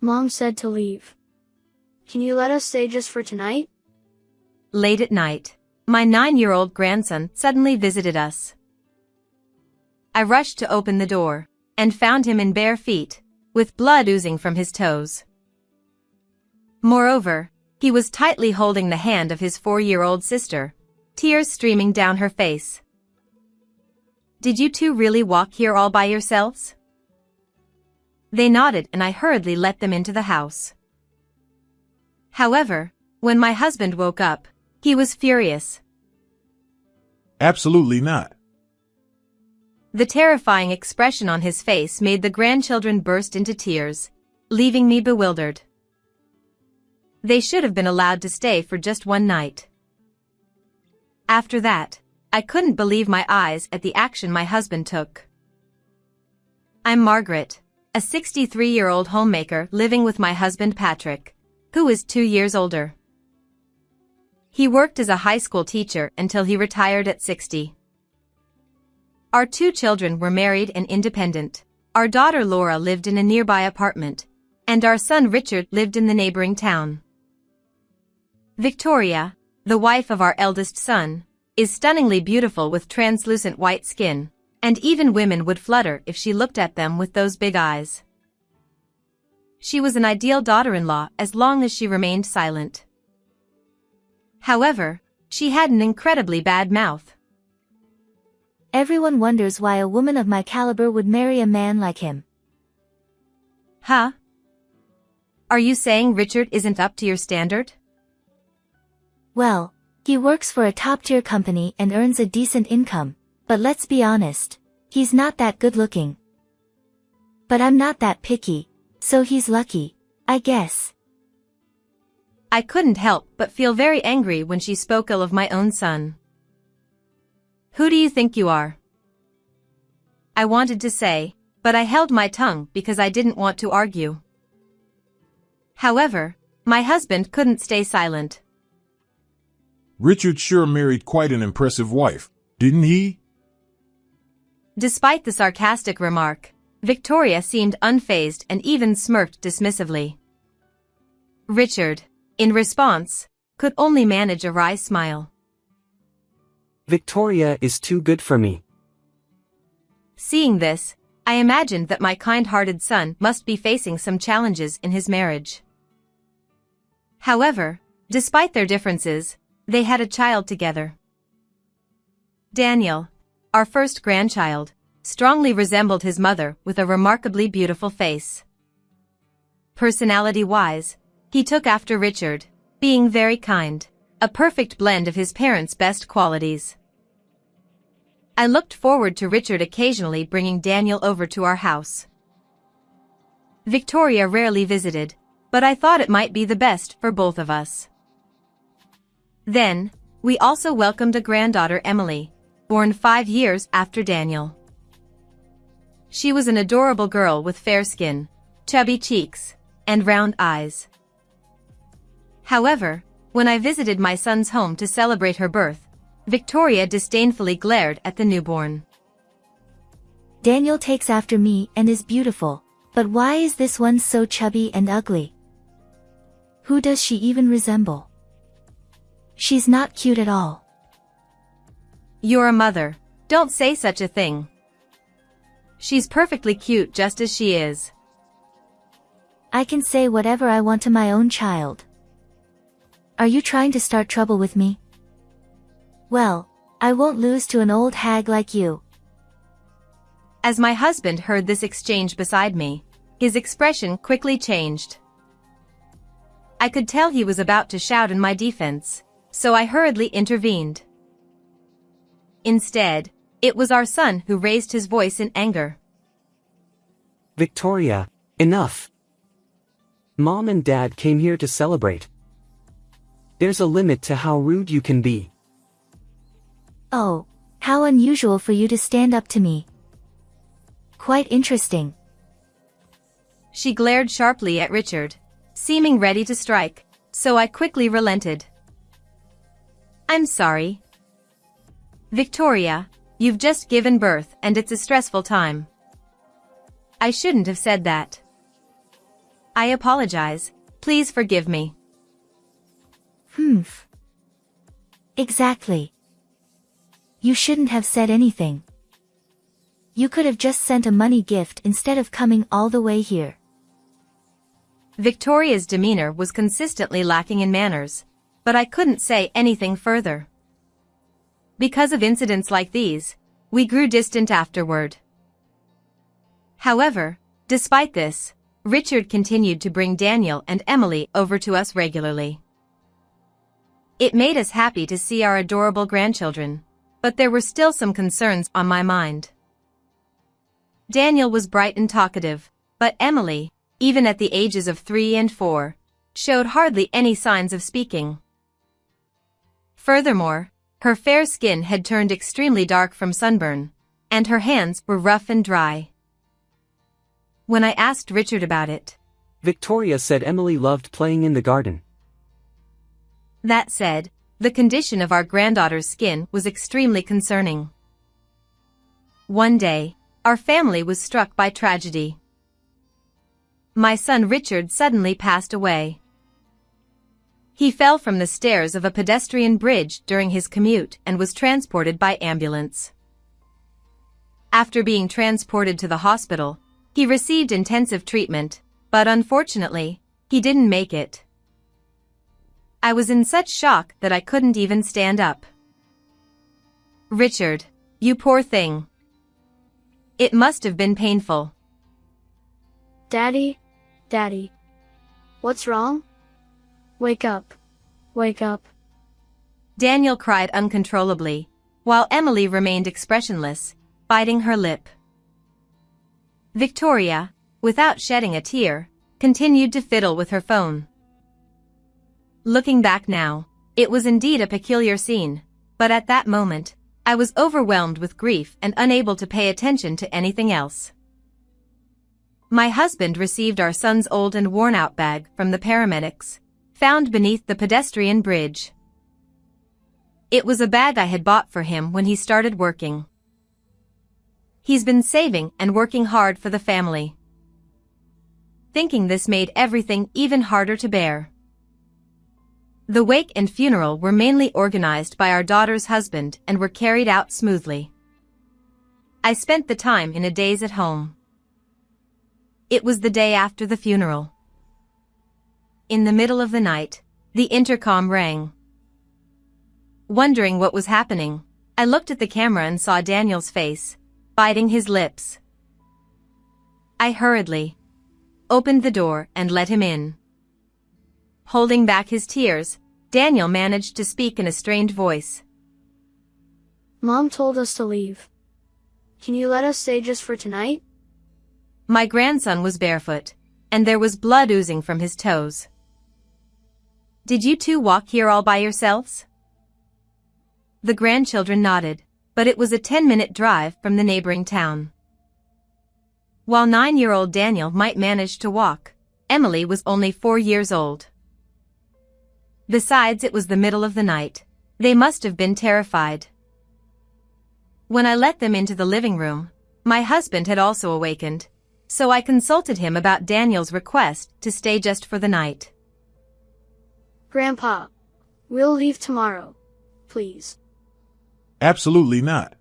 Mom said to leave. Can you let us stay just for tonight? Late at night, my 9-year-old grandson suddenly visited us. I rushed to open the door, and found him in bare feet, with blood oozing from his toes. Moreover, he was tightly holding the hand of his 4-year-old sister, tears streaming down her face. "Did you two really walk here all by yourselves?" They nodded and I hurriedly let them into the house. However, when my husband woke up, he was furious. Absolutely not. The terrifying expression on his face made the grandchildren burst into tears, leaving me bewildered. They should have been allowed to stay for just one night. After that, I couldn't believe my eyes at the action my husband took. I'm Margaret, a 63-year-old homemaker living with my husband Patrick, who is 2 years older. He worked as a high school teacher until he retired at 60. Our 2 children were married and independent. Our daughter Laura lived in a nearby apartment, and our son Richard lived in the neighboring town. Victoria, the wife of our eldest son, is stunningly beautiful with translucent white skin, and even women would flutter if she looked at them with those big eyes. She was an ideal daughter-in-law as long as she remained silent. However, she had an incredibly bad mouth. Everyone wonders why a woman of my caliber would marry a man like him. Huh? Are you saying Richard isn't up to your standard? Well, he works for a top-tier company and earns a decent income, but let's be honest, he's not that good-looking. But I'm not that picky, so he's lucky, I guess. I couldn't help but feel very angry when she spoke ill of my own son. "Who do you think you are?" I wanted to say, but I held my tongue because I didn't want to argue. However, my husband couldn't stay silent. Richard sure married quite an impressive wife, didn't he? Despite the sarcastic remark, Victoria seemed unfazed and even smirked dismissively. Richard, in response, could only manage a wry smile. Victoria is too good for me. Seeing this, I imagined that my kind-hearted son must be facing some challenges in his marriage. However, despite their differences, they had a child together. Daniel, our first grandchild, strongly resembled his mother with a remarkably beautiful face. Personality-wise, he took after Richard, being very kind, a perfect blend of his parents' best qualities. I looked forward to Richard occasionally bringing Daniel over to our house. Victoria rarely visited, but I thought it might be the best for both of us. Then, we also welcomed a granddaughter, Emily, born 5 years after Daniel. She was an adorable girl with fair skin, chubby cheeks, and round eyes. However, when I visited my son's home to celebrate her birth, Victoria disdainfully glared at the newborn. Daniel takes after me and is beautiful, but why is this one so chubby and ugly? Who does she even resemble? She's not cute at all. You're a mother, don't say such a thing. She's perfectly cute just as she is. I can say whatever I want to my own child. Are you trying to start trouble with me? Well, I won't lose to an old hag like you. As my husband heard this exchange beside me, his expression quickly changed. I could tell he was about to shout in my defense, so I hurriedly intervened. Instead, it was our son who raised his voice in anger. Victoria, enough. Mom and Dad came here to celebrate. There's a limit to how rude you can be. Oh, how unusual for you to stand up to me. Quite interesting. She glared sharply at Richard, seeming ready to strike, so I quickly relented. I'm sorry. Victoria, you've just given birth and it's a stressful time. I shouldn't have said that. I apologize. Please forgive me. Humph. Exactly. You shouldn't have said anything. You could have just sent a money gift instead of coming all the way here. Victoria's demeanor was consistently lacking in manners, but I couldn't say anything further. Because of incidents like these, we grew distant afterward. However, despite this, Richard continued to bring Daniel and Emily over to us regularly. It made us happy to see our adorable grandchildren, but there were still some concerns on my mind. Daniel was bright and talkative, but Emily, even at the ages of 3 and 4, showed hardly any signs of speaking. Furthermore, her fair skin had turned extremely dark from sunburn, and her hands were rough and dry. When I asked Richard about it, Victoria said Emily loved playing in the garden. That said, the condition of our granddaughter's skin was extremely concerning. One day, our family was struck by tragedy. My son Richard suddenly passed away. He fell from the stairs of a pedestrian bridge during his commute and was transported by ambulance. After being transported to the hospital, he received intensive treatment, but unfortunately, he didn't make it. I was in such shock that I couldn't even stand up. Richard, you poor thing. It must have been painful. Daddy, Daddy. What's wrong? Wake up. Wake up. Daniel cried uncontrollably, while Emily remained expressionless, biting her lip. Victoria, without shedding a tear, continued to fiddle with her phone. Looking back now, it was indeed a peculiar scene, but at that moment, I was overwhelmed with grief and unable to pay attention to anything else. My husband received our son's old and worn-out bag from the paramedics, found beneath the pedestrian bridge. It was a bag I had bought for him when he started working. He's been saving and working hard for the family. Thinking this made everything even harder to bear. The wake and funeral were mainly organized by our daughter's husband and were carried out smoothly. I spent the time in a daze at home. It was the day after the funeral. In the middle of the night, the intercom rang. Wondering what was happening, I looked at the camera and saw Daniel's face, biting his lips. I hurriedly opened the door and let him in. Holding back his tears, Daniel managed to speak in a strained voice. Mom told us to leave. Can you let us stay just for tonight? My grandson was barefoot, and there was blood oozing from his toes. Did you two walk here all by yourselves? The grandchildren nodded, but it was a 10-minute drive from the neighboring town. While 9-year-old Daniel might manage to walk, Emily was only 4 years old. Besides, it was the middle of the night. They must have been terrified. When I let them into the living room, my husband had also awakened, so I consulted him about Daniel's request to stay just for the night. Grandpa, we'll leave tomorrow, please. Absolutely not.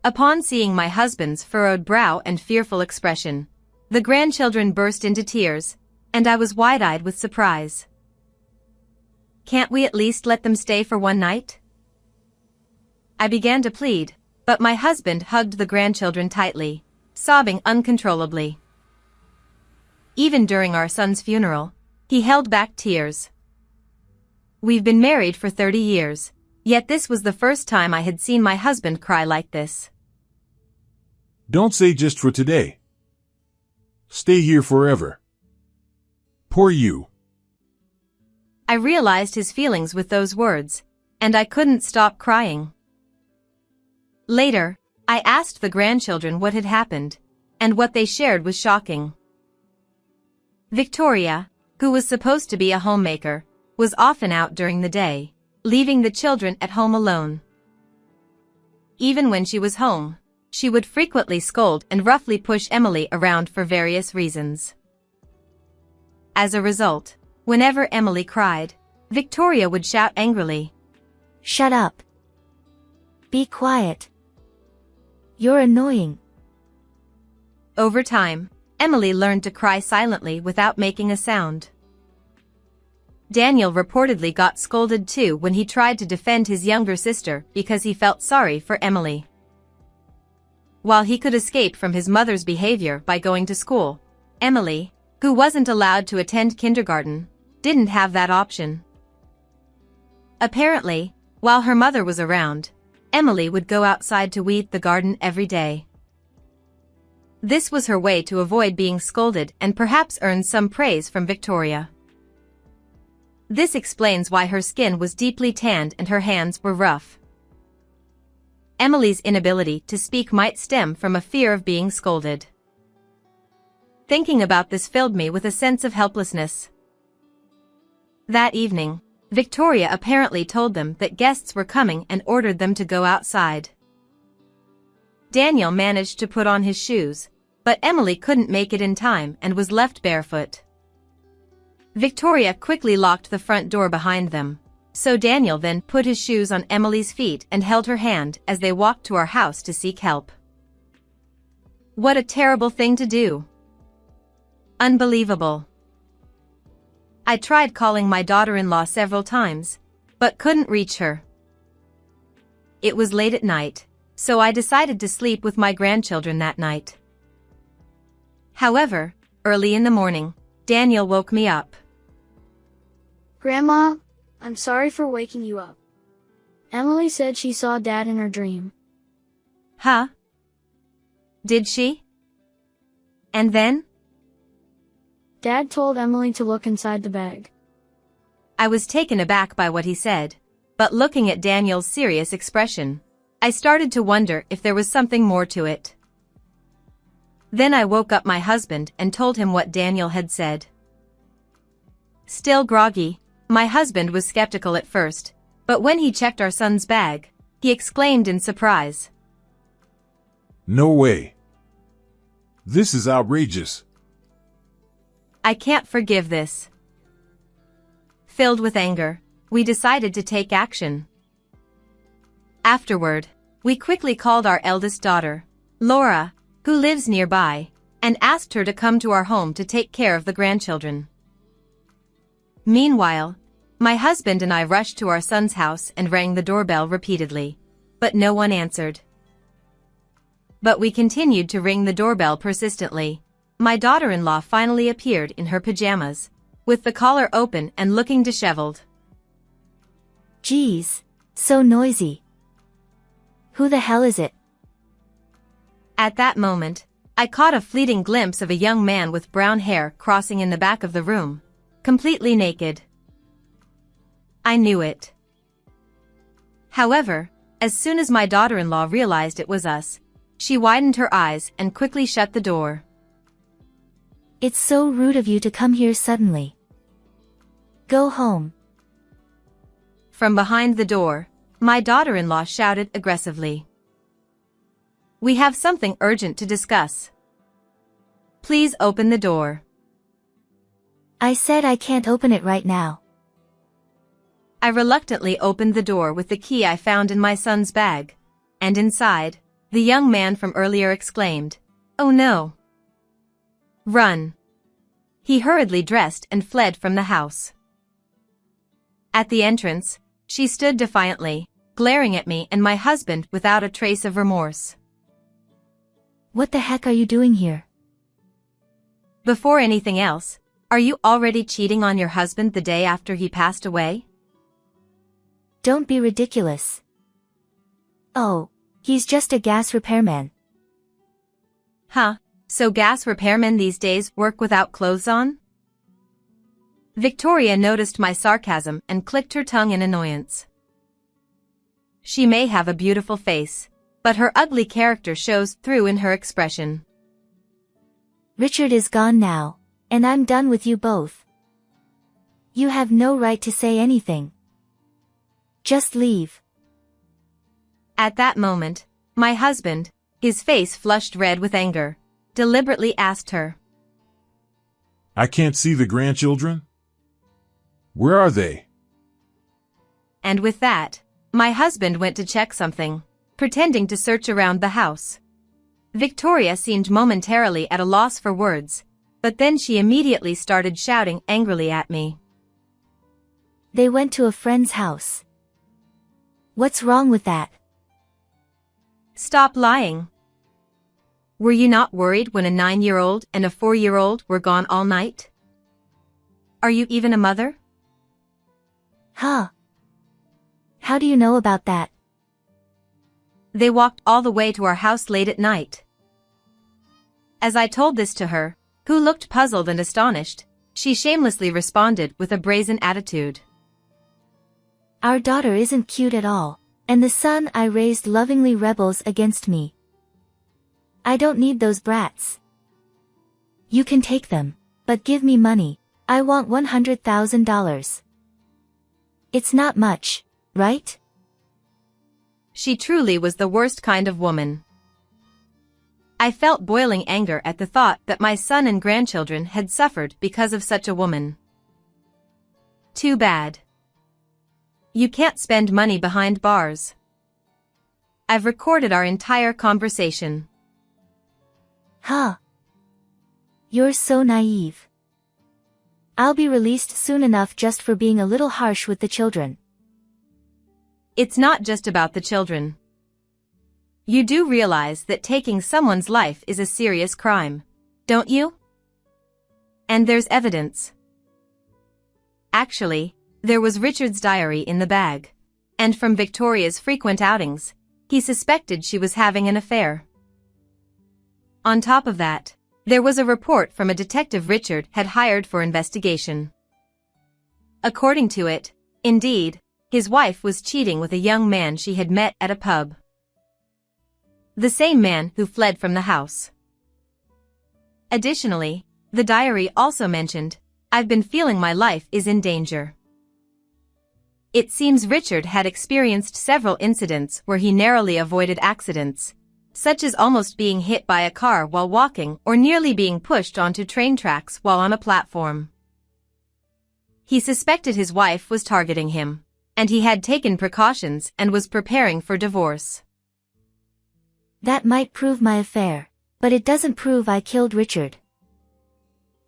Upon seeing my husband's furrowed brow and fearful expression, the grandchildren burst into tears, and I was wide-eyed with surprise. Can't we at least let them stay for one night? I began to plead, but my husband hugged the grandchildren tightly, sobbing uncontrollably. Even during our son's funeral, he held back tears. We've been married for 30 years, yet this was the first time I had seen my husband cry like this. Don't say just for today. Stay here forever. Poor you. I realized his feelings with those words, and I couldn't stop crying. Later, I asked the grandchildren what had happened, and what they shared was shocking. Victoria, who was supposed to be a homemaker, was often out during the day, leaving the children at home alone. Even when she was home, she would frequently scold and roughly push Emily around for various reasons. As a result, whenever Emily cried, Victoria would shout angrily, Shut up. Be quiet. You're annoying. Over time, Emily learned to cry silently without making a sound. Daniel reportedly got scolded too when he tried to defend his younger sister because he felt sorry for Emily. While he could escape from his mother's behavior by going to school, Emily, who wasn't allowed to attend kindergarten, didn't have that option. Apparently, while her mother was around, Emily would go outside to weed the garden every day. This was her way to avoid being scolded and perhaps earn some praise from Victoria. This explains why her skin was deeply tanned and her hands were rough. Emily's inability to speak might stem from a fear of being scolded. Thinking about this filled me with a sense of helplessness. That evening, Victoria apparently told them that guests were coming and ordered them to go outside. Daniel managed to put on his shoes, but Emily couldn't make it in time and was left barefoot. Victoria quickly locked the front door behind them, so Daniel then put his shoes on Emily's feet and held her hand as they walked to our house to seek help. What a terrible thing to do! Unbelievable. I tried calling my daughter-in-law several times, but couldn't reach her. It was late at night, so I decided to sleep with my grandchildren that night. However, early in the morning, Daniel woke me up. Grandma, I'm sorry for waking you up. Emily said she saw Dad in her dream. Huh? Did she? And then? Dad told Emily to look inside the bag. I was taken aback by what he said, but looking at Daniel's serious expression, I started to wonder if there was something more to it. Then I woke up my husband and told him what Daniel had said. Still groggy, my husband was skeptical at first, but when he checked our son's bag, he exclaimed in surprise. No way. This is outrageous. I can't forgive this. Filled with anger, we decided to take action. Afterward, we quickly called our eldest daughter, Laura, who lives nearby, and asked her to come to our home to take care of the grandchildren. Meanwhile, my husband and I rushed to our son's house and rang the doorbell repeatedly, but no one answered. But we continued to ring the doorbell persistently. My daughter-in-law finally appeared in her pajamas, with the collar open and looking disheveled. Geez, so noisy. Who the hell is it? At that moment, I caught a fleeting glimpse of a young man with brown hair crossing in the back of the room, completely naked. I knew it. However, as soon as my daughter-in-law realized it was us, she widened her eyes and quickly shut the door. It's so rude of you to come here suddenly. Go home. From behind the door, my daughter-in-law shouted aggressively. We have something urgent to discuss. Please open the door. I said I can't open it right now. I reluctantly opened the door with the key I found in my son's bag, and inside, the young man from earlier exclaimed, "Oh no! Run!" He hurriedly dressed and fled from the house. At the entrance, she stood defiantly, glaring at me and my husband without a trace of remorse. What the heck are you doing here? Before anything else, are you already cheating on your husband the day after he passed away? Don't be ridiculous. Oh, he's just a gas repairman. Huh, so gas repairmen these days work without clothes on? Victoria noticed my sarcasm and clicked her tongue in annoyance. She may have a beautiful face, but her ugly character shows through in her expression. Richard is gone now, and I'm done with you both. You have no right to say anything. Just leave. At that moment, my husband, his face flushed red with anger, deliberately asked her. I can't see the grandchildren. Where are they? And with that, my husband went to check something, pretending to search around the house. Victoria seemed momentarily at a loss for words, but then she immediately started shouting angrily at me. They went to a friend's house. What's wrong with that? Stop lying. Were you not worried when a 9-year-old and a 4-year-old were gone all night? Are you even a mother? Huh. How do you know about that? They walked all the way to our house late at night. As I told this to her, who looked puzzled and astonished, she shamelessly responded with a brazen attitude. Our daughter isn't cute at all, and the son I raised lovingly rebels against me. I don't need those brats. You can take them, but give me money. I want $100,000. It's not much, right? She truly was the worst kind of woman. I felt boiling anger at the thought that my son and grandchildren had suffered because of such a woman. Too bad. You can't spend money behind bars. I've recorded our entire conversation. Huh. You're so naive. I'll be released soon enough just for being a little harsh with the children. It's not just about the children. You do realize that taking someone's life is a serious crime, don't you? And there's evidence. Actually, there was Richard's diary in the bag, and from Victoria's frequent outings, he suspected she was having an affair. On top of that, there was a report from a detective Richard had hired for investigation. According to it, indeed, his wife was cheating with a young man she had met at a pub. The same man who fled from the house. Additionally, the diary also mentioned, "I've been feeling my life is in danger." It seems Richard had experienced several incidents where he narrowly avoided accidents, such as almost being hit by a car while walking or nearly being pushed onto train tracks while on a platform. He suspected his wife was targeting him, and he had taken precautions and was preparing for divorce. That might prove my affair, but it doesn't prove I killed Richard.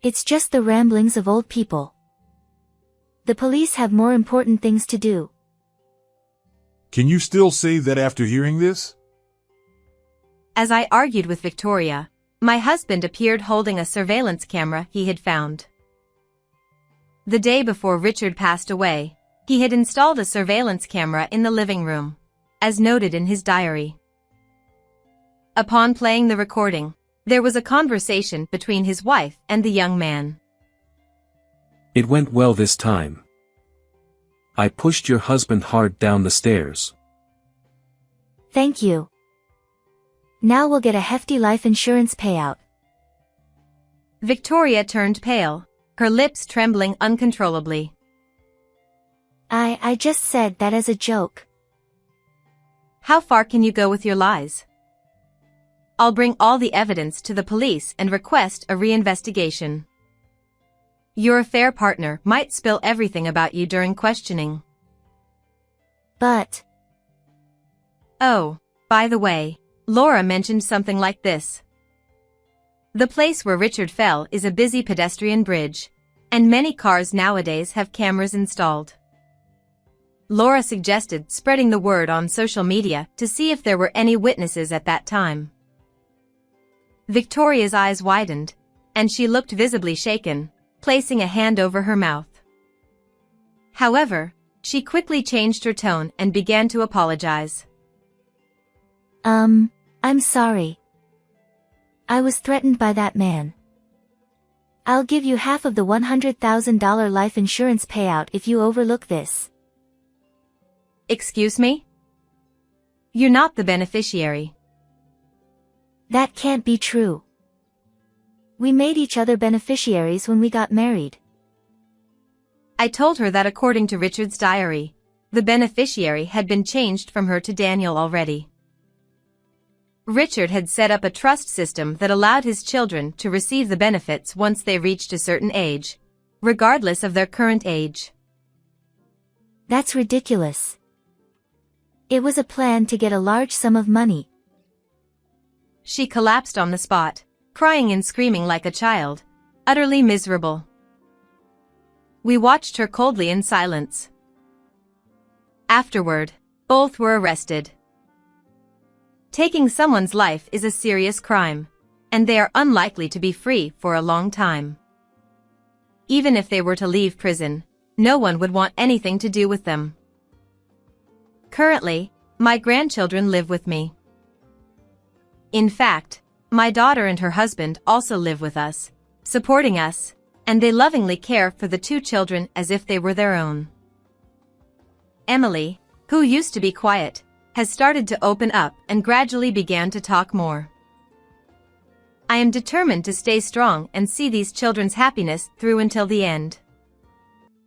It's just the ramblings of old people. The police have more important things to do. Can you still say that after hearing this? As I argued with Victoria, my husband appeared holding a surveillance camera he had found. The day before Richard passed away, he had installed a surveillance camera in the living room, as noted in his diary. Upon playing the recording, there was a conversation between his wife and the young man. It went well this time. I pushed your husband hard down the stairs. Thank you. Now we'll get a hefty life insurance payout. Victoria turned pale, her lips trembling uncontrollably. I just said that as a joke. How far can you go with your lies? I'll bring all the evidence to the police and request a reinvestigation. Your affair partner might spill everything about you during questioning. But... Oh, by the way, Laura mentioned something like this. The place where Richard fell is a busy pedestrian bridge, and many cars nowadays have cameras installed. Laura suggested spreading the word on social media to see if there were any witnesses at that time. Victoria's eyes widened, and she looked visibly shaken, placing a hand over her mouth. However, she quickly changed her tone and began to apologize. I'm sorry. I was threatened by that man. I'll give you half of the $100,000 life insurance payout if you overlook this. Excuse me? You're not the beneficiary. That can't be true. We made each other beneficiaries when we got married. I told her that according to Richard's diary, the beneficiary had been changed from her to Daniel already. Richard had set up a trust system that allowed his children to receive the benefits once they reached a certain age, regardless of their current age. That's ridiculous. It was a plan to get a large sum of money. She collapsed on the spot, crying and screaming like a child, utterly miserable. We watched her coldly in silence. Afterward, both were arrested. Taking someone's life is a serious crime, and they are unlikely to be free for a long time. Even if they were to leave prison, no one would want anything to do with them. Currently, my grandchildren live with me. In fact, my daughter and her husband also live with us, supporting us, and they lovingly care for the two children as if they were their own. Emily, who used to be quiet, has started to open up and gradually began to talk more. I am determined to stay strong and see these children's happiness through until the end.